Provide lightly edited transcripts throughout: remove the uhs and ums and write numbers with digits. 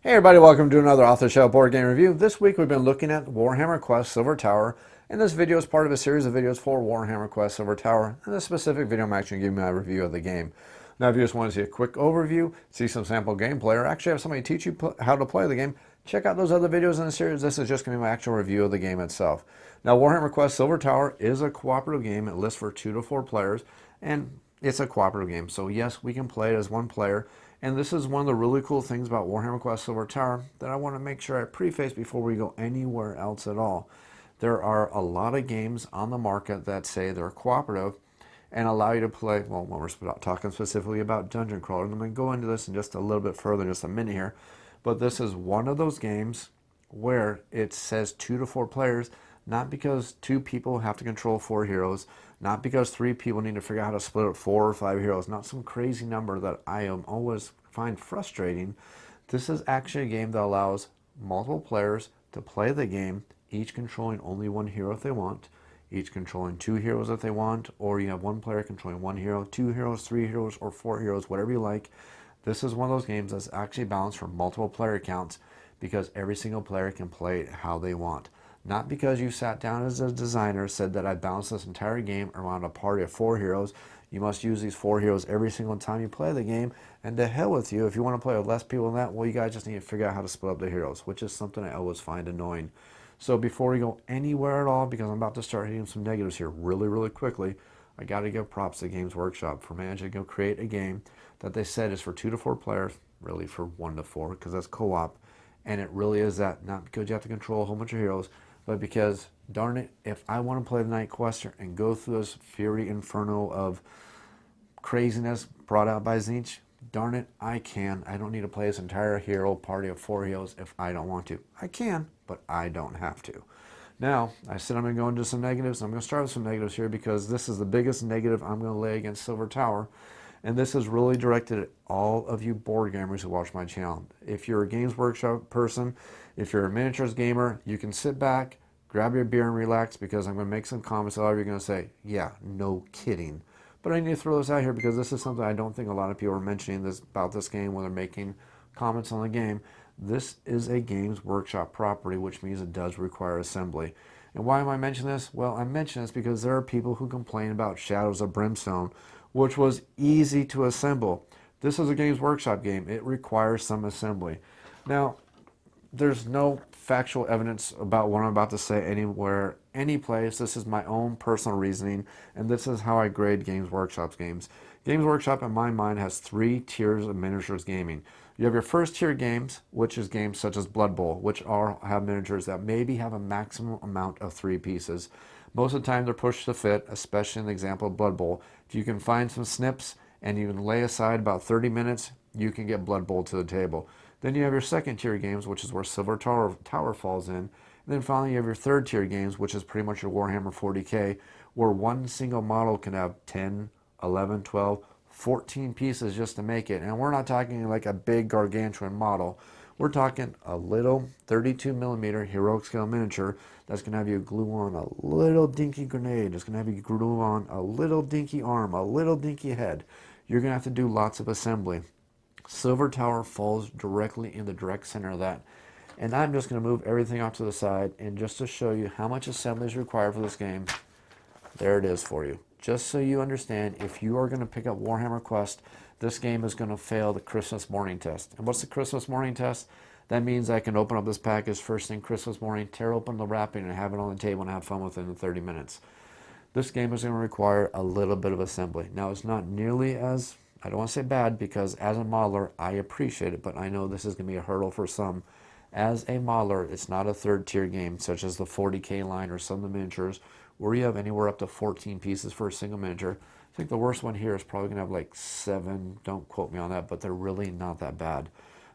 Hey everybody, welcome to another Author Show board game review. This week we've been looking at Warhammer Quest Silver Tower, and this video is part of a series of videos for Warhammer Quest Silver Tower. In this specific video, I'm actually giving my review of the game. Now, if you just want to see a quick overview, see some sample gameplay, or actually have somebody teach you how to play the game, check out those other videos in the series. This is just going to be my actual review of the game itself. Now, Warhammer Quest Silver Tower is a cooperative game. It lists for 2 to 4 players, and it's a cooperative game. So yes, we can play it as one player. And this is one of the really cool things about Warhammer Quest Silver Tower that I want to make sure I preface before we go anywhere else at all. There are a lot of games on the market that say they're cooperative and allow you to play, well, when we're talking specifically about dungeon crawler, I'm going to go into this in just a little bit further in just a minute here, but this is one of those games where it says 2 to 4 players, not because 2 people have to control 4 heroes, not because 3 people need to figure out how to split up 4 or 5 heroes, not some crazy number that I am always find frustrating. This is actually a game that allows multiple players to play the game, each controlling only 1 hero if they want, each controlling 2 heroes if they want, or you have 1 player controlling 1 hero, 2 heroes, 3 heroes, or 4 heroes, whatever you like. This is one of those games that's actually balanced for multiple player accounts because every single player can play it how they want. Not because you sat down as a designer, said that I balanced this entire game around a party of 4 heroes. You must use these 4 heroes every single time you play the game, and to hell with you. If you want to play with less people than that, well, you guys just need to figure out how to split up the heroes, which is something I always find annoying. So before we go anywhere at all, because I'm about to start hitting some negatives here really quickly, I got to give props to Games Workshop for managing to go create a game that they said is for 2 to 4 players, really for 1 to 4, because that's co-op, and it really is that, not because you have to control a whole bunch of heroes, but because, darn it, if I want to play the Night Quester and go through this fury inferno of craziness brought out by Tzeentch, darn it, I can. I don't need to play this entire hero party of 4 heroes if I don't want to. I can, but I don't have to. Now, I said I'm going to go into some negatives. I'm going to start with some negatives here because this is the biggest negative I'm going to lay against Silver Tower. And this is really directed at all of you board gamers who watch my channel. If you're a Games Workshop person, if you're a miniatures gamer, you can sit back, grab your beer and relax because I'm going to make some comments that all of you are going to say, yeah, no kidding. But I need to throw this out here because this is something I don't think a lot of people are mentioning this about this game when they're making comments on the game. This is a Games Workshop property, which means it does require assembly. And why am I mentioning this? Well, I mention this because there are people who complain about Shadows of Brimstone, which was easy to assemble. This is a Games Workshop game. It requires some assembly. Now, there's no factual evidence about what I'm about to say anywhere, any place. This is my own personal reasoning, and this is how I grade Games Workshop's games. Games Workshop, in my mind, has 3 tiers of miniatures gaming. You have your first tier games, which is games such as Blood Bowl, which have miniatures that maybe have a maximum amount of 3 pieces. Most of the time, they're pushed to fit, especially in the example of Blood Bowl. If you can find some snips and you can lay aside about 30 minutes, you can get Blood Bowl to the table. Then you have your second tier games, which is where Silver Tower falls in. And then finally you have your third tier games, which is pretty much your Warhammer 40k, where one single model can have 10, 11, 12, 14 pieces just to make it. And we're not talking like a big gargantuan model. We're talking a little 32 millimeter heroic scale miniature that's going to have you glue on a little dinky grenade. It's going to have you glue on a little dinky arm, a little dinky head. You're going to have to do lots of assembly. Silver Tower falls directly in the direct center of that. And I'm just going to move everything off to the side, and just to show you how much assembly is required for this game, there it is for you. Just so you understand, if you are going to pick up Warhammer Quest, this game is going to fail the Christmas morning test. And what's the Christmas morning test? That means I can open up this package first thing Christmas morning, tear open the wrapping, and have it on the table and have fun within 30 minutes. This game is going to require a little bit of assembly. Now, it's not nearly as, I don't want to say bad, because as a modeler, I appreciate it, but I know this is going to be a hurdle for some. As a modeler, it's not a third tier game, such as the 40k line or some of the miniatures, where you have anywhere up to 14 pieces for a single miniature. I think the worst one here is probably going to have like 7, don't quote me on that, but they're really not that bad.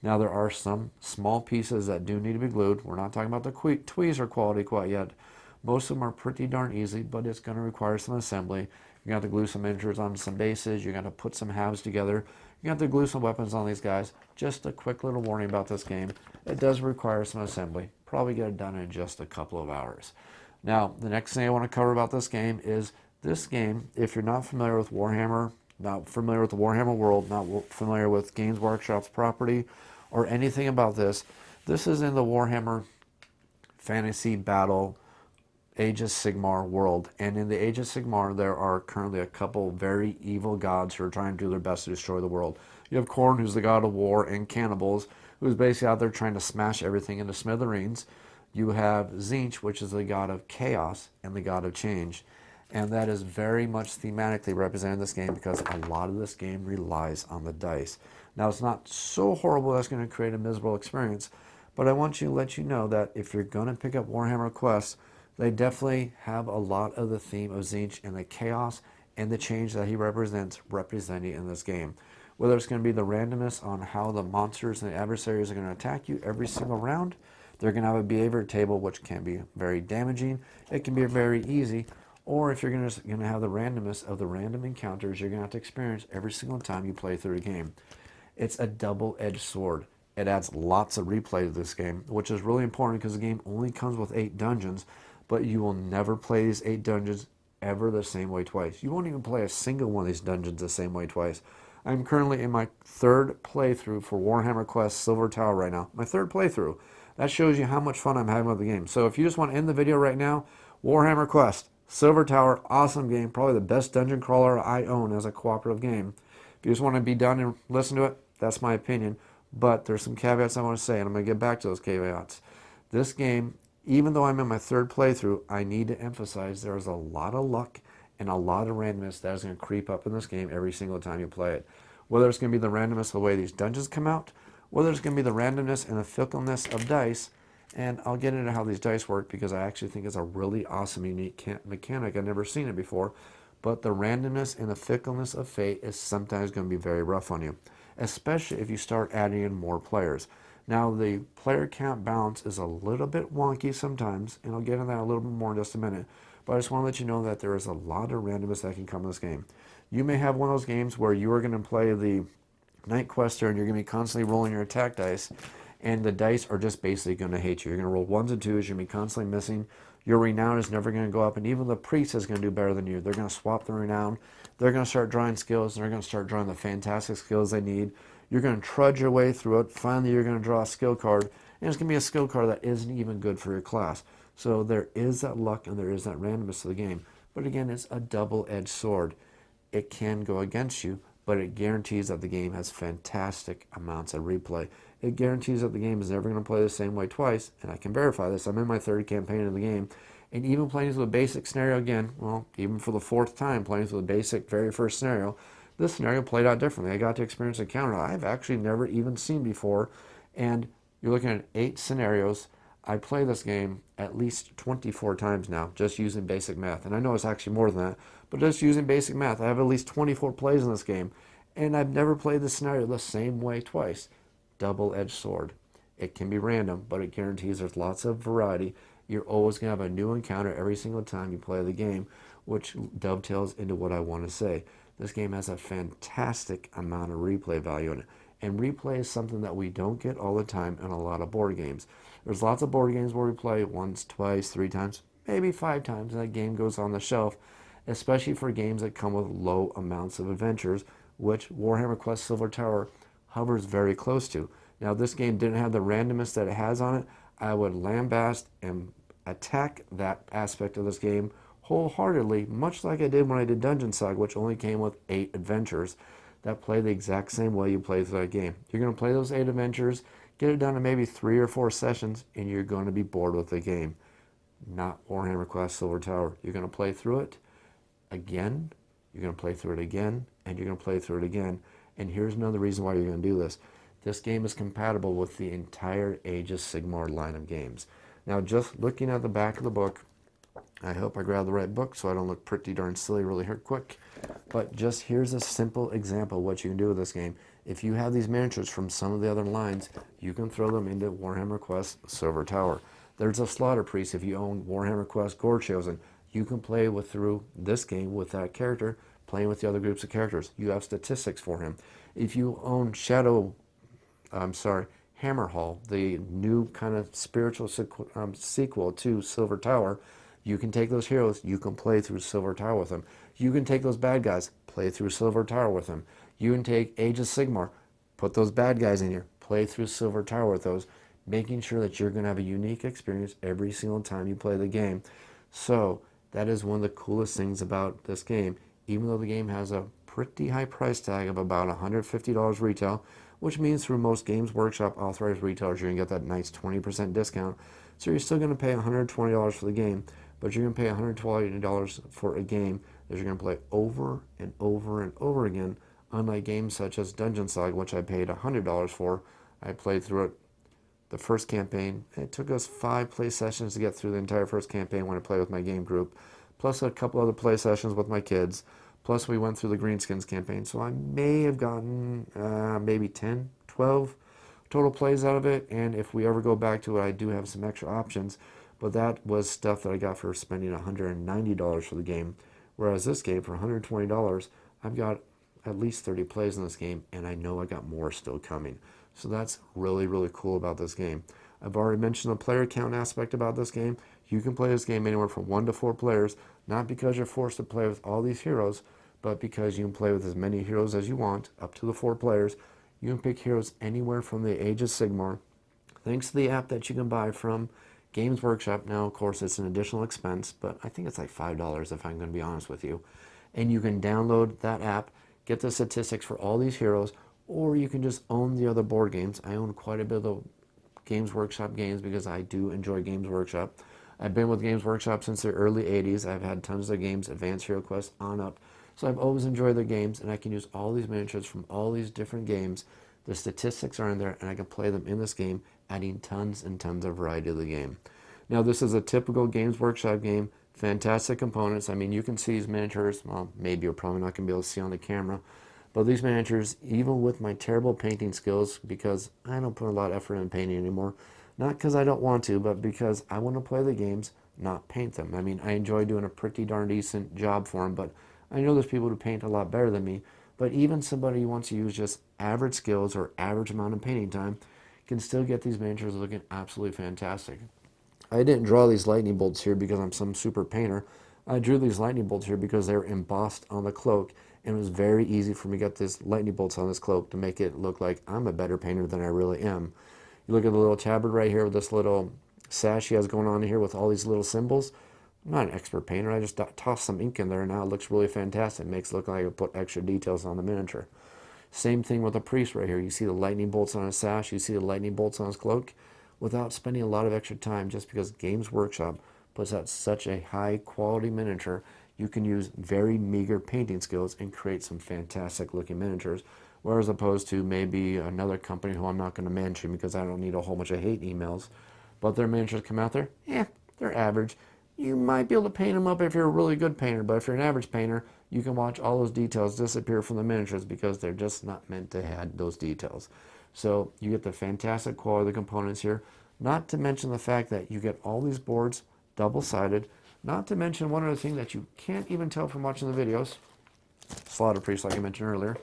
Now, there are some small pieces that do need to be glued. We're not talking about the tweezer quality quite yet. Most of them are pretty darn easy, but it's going to require some assembly. You're going to have to glue some miniatures on some bases. You're going to put some halves together. You're going to have to glue some weapons on these guys. Just a quick little warning about this game. It does require some assembly. Probably get it done in just a couple of hours. Now, the next thing I want to cover about this game is this game, if you're not familiar with Warhammer, not familiar with the Warhammer world, not familiar with Games Workshop's property, or anything about this. This is in the Warhammer Fantasy Battle Age of Sigmar world. And in the Age of Sigmar, there are currently a couple very evil gods who are trying to do their best to destroy the world. You have Khorne, who's the god of war and cannibals, who's basically out there trying to smash everything into smithereens. You have Tzeentch, which is the god of chaos and the god of change. And that is very much thematically represented in this game because a lot of this game relies on the dice. Now, it's not so horrible that's going to create a miserable experience, but I want to let you know that if you're going to pick up Warhammer Quest, they definitely have a lot of the theme of Tzeentch and the chaos and the change that he represents represented in this game. Whether it's going to be the randomness on how the monsters and the adversaries are going to attack you every single round, they're going to have a behavior table which can be very damaging. It can be very easy. Or if you're going to have the randomness of the random encounters you're going to have to experience every single time you play through a game. It's a double-edged sword. It adds lots of replay to this game, which is really important because the game only comes with 8 dungeons, but you will never play these 8 dungeons ever the same way twice. You won't even play a single one of these dungeons the same way twice. I'm currently in my 3rd playthrough for Warhammer Quest Silver Tower right now. My 3rd playthrough. That shows you how much fun I'm having with the game. So if you just want to end the video right now, Warhammer Quest Silver Tower, awesome game. Probably the best dungeon crawler I own as a cooperative game. If you just want to be done and listen to it, that's my opinion. But there's some caveats I want to say, and I'm going to get back to those caveats. This game, even though I'm in my 3rd playthrough, I need to emphasize there is a lot of luck and a lot of randomness that is going to creep up in this game every single time you play it. Whether it's going to be the randomness of the way these dungeons come out, whether it's going to be the randomness and the fickleness of dice, and I'll get into how these dice work because I actually think it's a really awesome, unique mechanic. I've never seen it before. But the randomness and the fickleness of fate is sometimes going to be very rough on you, especially if you start adding in more players. Now, the player count balance is a little bit wonky sometimes, and I'll get into that a little bit more in just a minute. But I just want to let you know that there is a lot of randomness that can come in this game. You may have one of those games where you are going to play the Night Quester and you're going to be constantly rolling your attack dice, and the dice are just basically going to hate you. You're going to roll 1s and 2s, you're going to be constantly missing. Your renown is never going to go up, and even the priest is going to do better than you. They're going to swap the renown. They're going to start drawing skills, and they're going to start drawing the fantastic skills they need. You're going to trudge your way through it. Finally, you're going to draw a skill card, and it's going to be a skill card that isn't even good for your class. So there is that luck, and there is that randomness to the game. But again, it's a double-edged sword. It can go against you, but it guarantees that the game has fantastic amounts of replay. It guarantees that the game is never going to play the same way twice, and I can verify this. I'm in my 3rd campaign of the game, and even playing through the basic scenario again, well, even for the 4th time playing through the basic very first scenario, this scenario played out differently. I got to experience a encounter I've actually never even seen before, and you're looking at 8 scenarios. I play this game at least 24 times now, just using basic math. And I know it's actually more than that, but just using basic math. I have at least 24 plays in this game, and I've never played the scenario the same way twice. Double-edged sword. It can be random, but it guarantees there's lots of variety. You're always going to have a new encounter every single time you play the game, which dovetails into what I want to say. This game has a fantastic amount of replay value in it. And replay is something that we don't get all the time in a lot of board games. There's lots of board games where we play once, twice, 3 times, maybe 5 times, and that game goes on the shelf, especially for games that come with low amounts of adventures, which Warhammer Quest Silver Tower hovers very close to. Now, if this game didn't have the randomness that it has on it, I would lambast and attack that aspect of this game wholeheartedly, much like I did when I did Dungeon Saga, which only came with 8 adventures that play the exact same way you play through that game. You're going to play those 8 adventures, get it done in maybe 3 or 4 sessions, and you're going to be bored with the game. Not Warhammer Quest Silver Tower. You're going to play through it again, you're going to play through it again, and you're going to play through it again. And here's another reason why you're going to do this. This game is compatible with the entire Age of Sigmar line of games. Now, just looking at the back of the book, I hope I grabbed the right book so I don't look pretty darn silly really quick. But just here's a simple example of what you can do with this game. If you have these miniatures from some of the other lines, you can throw them into Warhammer Quest Silver Tower. There's a Slaughter Priest. If you own Warhammer Quest Gore Chosen, you can play through this game with that character, playing with the other groups of characters. You have statistics for him. If you own Hammerhall, the new kind of spiritual sequel to Silver Tower, you can take those heroes, you can play through Silver Tower with them. You can take those bad guys, play through Silver Tower with them. You can take Age of Sigmar, put those bad guys in here, play through Silver Tower with those, making sure that you're going to have a unique experience every single time you play the game. So that is one of the coolest things about this game, even though the game has a pretty high price tag of about $150 retail, which means through most Games Workshop authorized retailers, you're going to get that nice 20% discount. So you're still going to pay $120 for the game, but you're going to pay $120 for a game that you're going to play over and over and over again, unlike games such as Dungeon Saga, which I paid $100 for. I played through it the first campaign. It took us 5 play sessions to get through the entire first campaign when I played with my game group, plus a couple other play sessions with my kids, plus we went through the Greenskins campaign. So I may have gotten maybe 10, 12 total plays out of it, and if we ever go back to it, I do have some extra options, but that was stuff that I got for spending $190 for the game, whereas this game, for $120, I've got at least 30 plays in this game, and I know I got more still coming. So that's really, really cool about this game. I've already mentioned the player count aspect about this game. You can play this game anywhere from 1 to 4 players, not because you're forced to play with all these heroes, but because you can play with as many heroes as you want, up to the 4 players. You can pick heroes anywhere from the Age of Sigmar, thanks to the app that you can buy from Games Workshop. Now, of course, it's an additional expense, but I think it's like $5 if I'm going to be honest with you. And you can download that app, get the statistics for all these heroes, or you can just own the other board games. I own quite a bit of Games Workshop games because I do enjoy Games Workshop. I've been with Games Workshop since the early 80s. I've had tons of games, Advanced Hero Quest on up. So I've always enjoyed their games, and I can use all these miniatures from all these different games. The statistics are in there, and I can play them in this game, adding tons and tons of variety to the game. Now, this is a typical Games Workshop game. Fantastic components. I mean, you can see these miniatures. Well, maybe you're probably not going to be able to see on the camera. But these miniatures, even with my terrible painting skills, because I don't put a lot of effort in painting anymore, not because I don't want to, but because I want to play the games, not paint them. I mean, I enjoy doing a pretty darn decent job for them, but I know there's people who paint a lot better than me. But even somebody who wants to use just average skills or average amount of painting time can still get these miniatures looking absolutely fantastic. I didn't draw these lightning bolts here because I'm some super painter. I drew these lightning bolts here because they were embossed on the cloak, and it was very easy for me to get these lightning bolts on this cloak to make it look like I'm a better painter than I really am. You look at the little tabard right here with this little sash he has going on here with all these little symbols. I'm not an expert painter. I just tossed some ink in there, and now it looks really fantastic. It makes it look like I put extra details on the miniature. Same thing with the priest right here. You see the lightning bolts on his sash. You see the lightning bolts on his cloak without spending a lot of extra time, just because Games Workshop puts out such a high quality miniature. You can use very meager painting skills and create some fantastic looking miniatures, whereas opposed to maybe another company who I'm not going to mention because I don't need a whole bunch of hate emails, but their miniatures come out there, they're average. You might be able to paint them up if you're a really good painter, but if you're an average painter, you can watch all those details disappear from the miniatures because they're just not meant to have those details. So you get the fantastic quality of the components here, not to mention the fact that you get all these boards double-sided, not to mention one other thing that you can't even tell from watching the videos, Slaughter Priest like I mentioned earlier,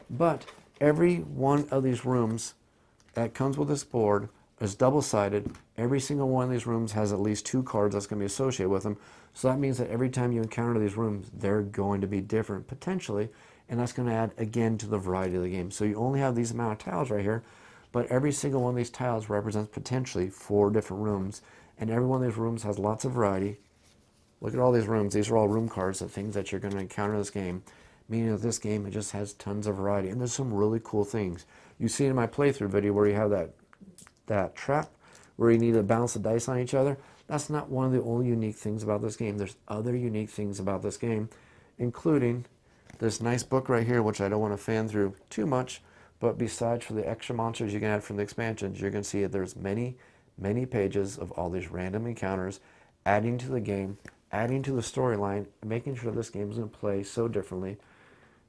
but every one of these rooms that comes with this board is double-sided. Every single one of these rooms has at least 2 cards that's going to be associated with them. So that means that every time you encounter these rooms, they're going to be different, potentially, and that's going to add, again, to the variety of the game. So you only have these amount of tiles right here, but every single one of these tiles represents potentially 4 different rooms, and every one of these rooms has lots of variety. Look at all these rooms. These are all room cards of things that you're going to encounter in this game, meaning that this game, it just has tons of variety, and there's some really cool things. You see in my playthrough video where you have that trap where you need to bounce the dice on each other. That's not one of the only unique things about this game. There's other unique things about this game, including this nice book right here, which I don't want to fan through too much, but besides for the extra monsters you can add from the expansions, you're going to see that there's many, many pages of all these random encounters, adding to the game, adding to the storyline, making sure this game is going to play so differently,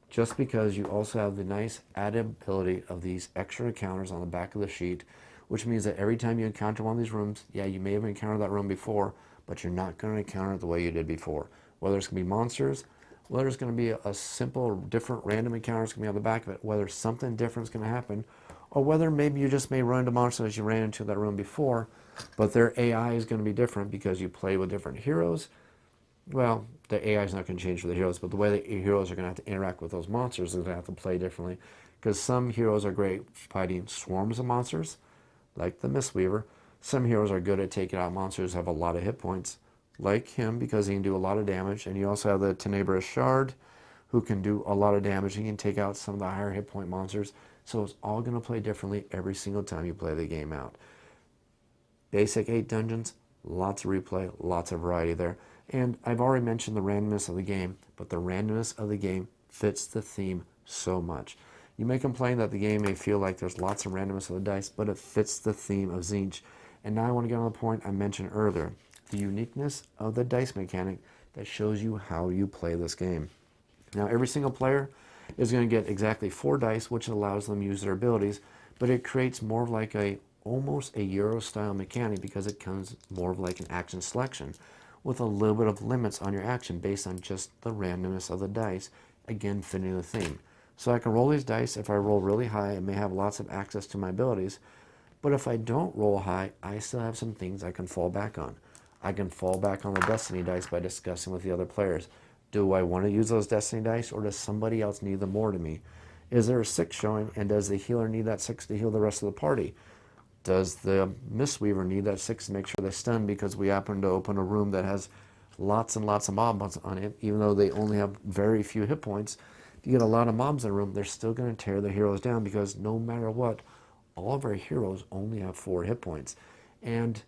just because you also have the nice added ability of these extra encounters on the back of the sheet, which means that every time you encounter one of these rooms, yeah, you may have encountered that room before, but you're not going to encounter it the way you did before. Whether it's going to be monsters, whether it's going to be a simple, different random encounter that's going to be on the back of it, whether something different is going to happen, or whether maybe you just may run into monsters you ran into that room before, but their AI is going to be different because you play with different heroes, well, the AI is not going to change for the heroes, but the way the heroes are going to have to interact with those monsters is going to have to play differently. Because some heroes are great fighting swarms of monsters, like the Mistweaver. Some heroes are good at taking out monsters who have a lot of hit points, like him, because he can do a lot of damage. And you also have the Tenebrous Shard, who can do a lot of damage. He can take out some of the higher hit point monsters. So it's all going to play differently every single time you play the game out. Basic 8 dungeons, lots of replay, lots of variety there. And I've already mentioned the randomness of the game, but the randomness of the game fits the theme so much. You may complain that the game may feel like there's lots of randomness of the dice, but it fits the theme of Tzeentch. And now I want to get on the point I mentioned earlier, the uniqueness of the dice mechanic that shows you how you play this game. Now, every single player is going to get exactly 4 dice, which allows them to use their abilities, but it creates more of like almost a Euro style mechanic, because it comes more of like an action selection with a little bit of limits on your action based on just the randomness of the dice, again fitting the theme. So I can roll these dice. If I roll really high, I may have lots of access to my abilities, but if I don't roll high, I still have some things I can fall back on. I can fall back on the destiny dice by discussing with the other players. Do I want to use those destiny dice, or does somebody else need them more to me? Is there a 6 showing, and does the healer need that 6 to heal the rest of the party? Does the Mistweaver need that 6 to make sure they're stunned because we happen to open a room that has lots and lots of mobs on it, even though they only have very few hit points? If you get a lot of mobs in a room, they're still going to tear the heroes down, because no matter what, all of our heroes only have 4 hit points. And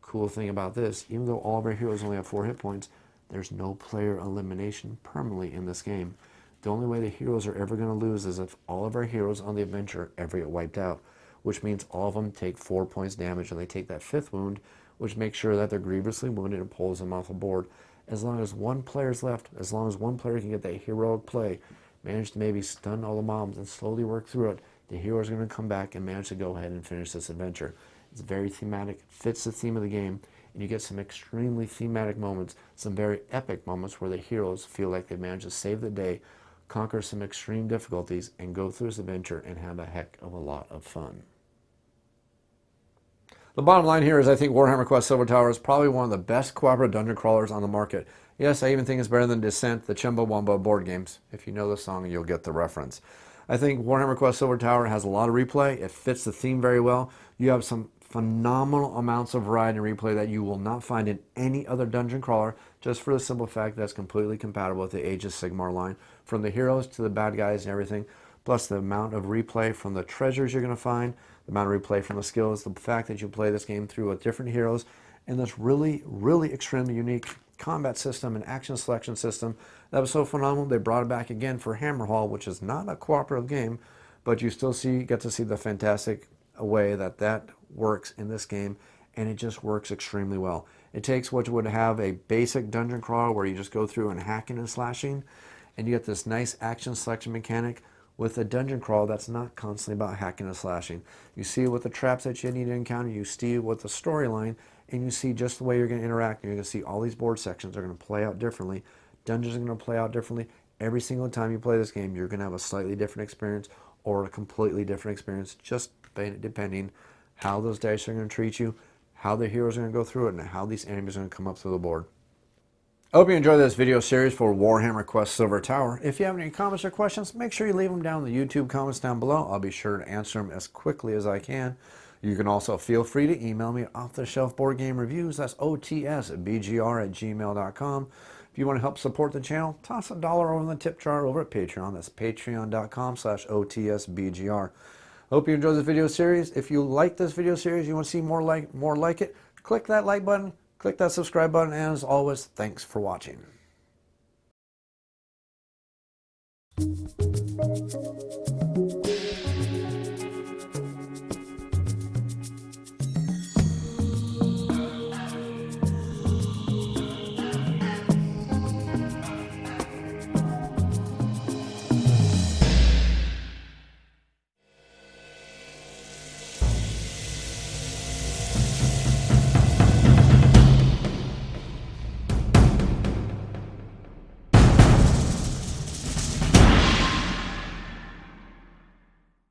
cool thing about this, even though all of our heroes only have 4 hit points, there's no player elimination permanently in this game. The only way the heroes are ever going to lose is if all of our heroes on the adventure ever get wiped out, which means all of them take 4 points damage, and they take that 5th wound, which makes sure that they're grievously wounded and pulls them off the board. As long as one player's left, as long as one player can get that heroic play, manage to maybe stun all the mobs and slowly work through it, the hero is going to come back and manage to go ahead and finish this adventure. It's very thematic, fits the theme of the game, and you get some extremely thematic moments, some very epic moments where the heroes feel like they managed to save the day, conquer some extreme difficulties, and go through this adventure and have a heck of a lot of fun. The bottom line here is I think Warhammer Quest Silver Tower is probably one of the best cooperative dungeon crawlers on the market. Yes, I even think it's better than Descent, the Chumbawamba board games. If you know the song, you'll get the reference. I think Warhammer Quest Silver Tower has a lot of replay. It fits the theme very well. You have some phenomenal amounts of variety and replay that you will not find in any other dungeon crawler, just for the simple fact that it's completely compatible with the Age of Sigmar line, from the heroes to the bad guys and everything, plus the amount of replay from the treasures you're going to find, the amount of replay from the skills, the fact that you play this game through with different heroes, and this really, really extremely unique combat system and action selection system that was so phenomenal. They brought it back again for Hammerhall, which is not a cooperative game, but you still get to see the fantastic way that works in this game, and it just works extremely well. It takes what would have a basic dungeon crawler where you just go through and hacking and slashing, and you get this nice action selection mechanic with a dungeon crawl that's not constantly about hacking and slashing. You see it with the traps that you need to encounter, you see it with the storyline, and you see just the way you're going to interact. You're going to see all these board sections are going to play out differently. Dungeons are going to play out differently. Every single time you play this game, you're going to have a slightly different experience or a completely different experience, just depending how those dice are going to treat you, how the heroes are going to go through it, and how these enemies are going to come up through the board. I hope you enjoyed this video series for Warhammer Quest Silver Tower. If you have any comments or questions, make sure you leave them down in the YouTube comments down below. I'll be sure to answer them as quickly as I can. You can also feel free to email me at off-the-shelf board game reviews. That's otsbgr@gmail.com. If you want to help support the channel, toss $1 over in the tip jar over at Patreon. That's patreon.com/otsbgr. Hope you enjoyed this video series. If you like this video series, you want to see more like it, click that like button, click that subscribe button, and as always, thanks for watching.